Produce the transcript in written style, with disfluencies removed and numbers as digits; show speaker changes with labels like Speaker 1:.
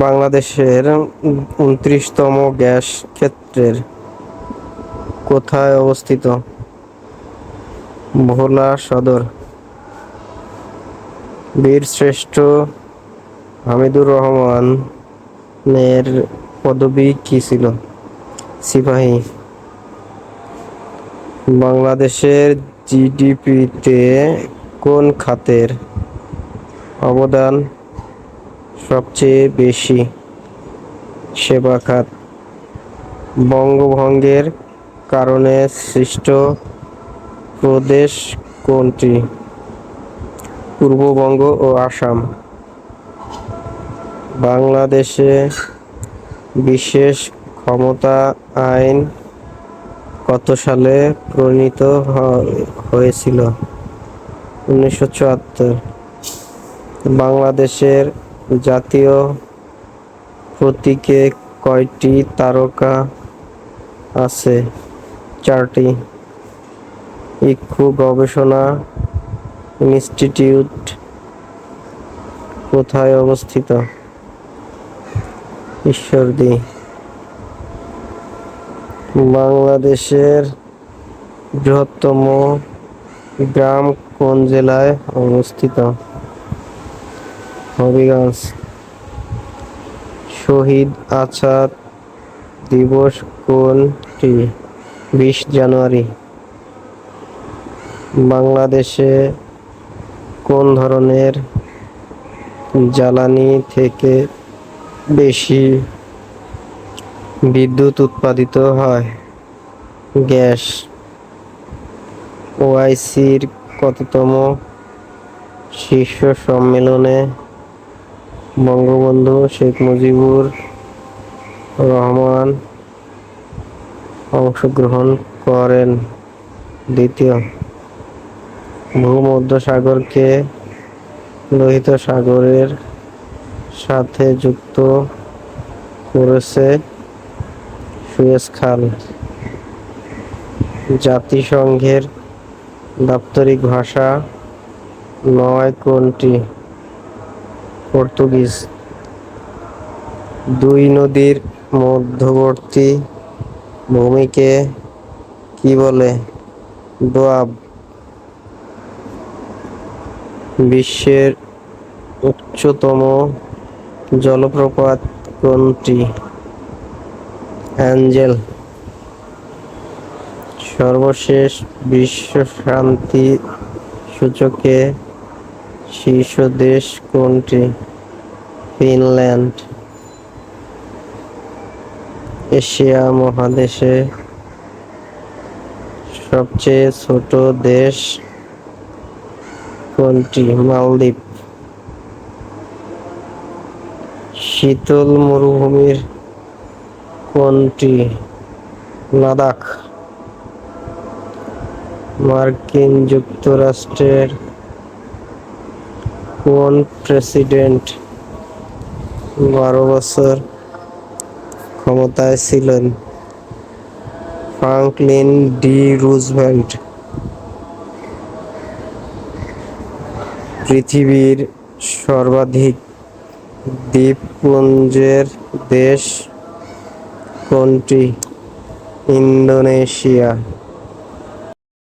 Speaker 1: বাংলাদেশের ২৯তম গ্যাস ক্ষেত্রের কোথায় অবস্থিত? ভোলা সদর। বীরশ্রেষ্ঠ হামিদুর রহমানের পদবী কী ছিল? সিপাহী। বাংলাদেশের জিডিপিতে কোন খাতের অবদান সবচেয়ে বেশি? সেবা খাত। বঙ্গভঙ্গের কারণে সৃষ্ট প্রদেশ কোনটি? পূর্ববঙ্গ ও আসাম। বাংলাদেশে বিশেষ ক্ষমতা আইন কত সালে প্রণীত হয়েছিল? 1974। বাংলাদেশের জাতীয় প্রতীকে কয়টি তারকা আছে? 4টি। ইক্ষু গবেষণা ইনস্টিটিউট কোথায় অবস্থিত? ঈশ্বরদী। বাংলাদেশের বৃহত্তম গ্রাম কোন জেলায় অবস্থিত? হবিগঞ্জ। শহীদ আসাদ দিবস কোনটি? 20 জানুয়ারি। বাংলাদেশে কোন ধরনের জ্বালানি থেকে বেশি বিদ্যুৎ উৎপাদিত হয়? গ্যাস। ওআইসির কততম শীর্ষ সম্মেলনে বঙ্গবন্ধু শেখ মুজিবুর রহমান অংশগ্রহণ করেন? দ্বিতীয়। ভূমধ্যসাগরকে লোহিত সাগরের সাথে যুক্ত করেছে সুয়েজ খাল। জাতিসংঘের দাপ্তরিক ভাষা 9 কোনটি? পর্তুগিজ। দুই নদীর মধ্যবর্তী ভূমিকে কি বলে? দোয়াব। বিশ্বের উচ্চতম জলপ্রপাত কোনটি? অ্যাঞ্জেল। সর্বশেষ বিশ্ব শান্তি সূচকে শীর্ষ দেশ কোনটি? ফিনল্যান্ড। এশিয়া মহাদেশে সবচেয়ে ছোট দেশ কোনটি? মালদ্বীপ। শীতল মরুভূমির কোনটি? লাদাখ। মার্কিন যুক্তরাষ্ট্রের কোন প্রেসিডেন্ট 12 বছর ক্ষমতায় ছিলেন? Franklin D Roosevelt. পৃথিবীর সর্বাধিক দ্বীপপুঞ্জের দেশ কোনটি? ইন্দোনেশিয়া।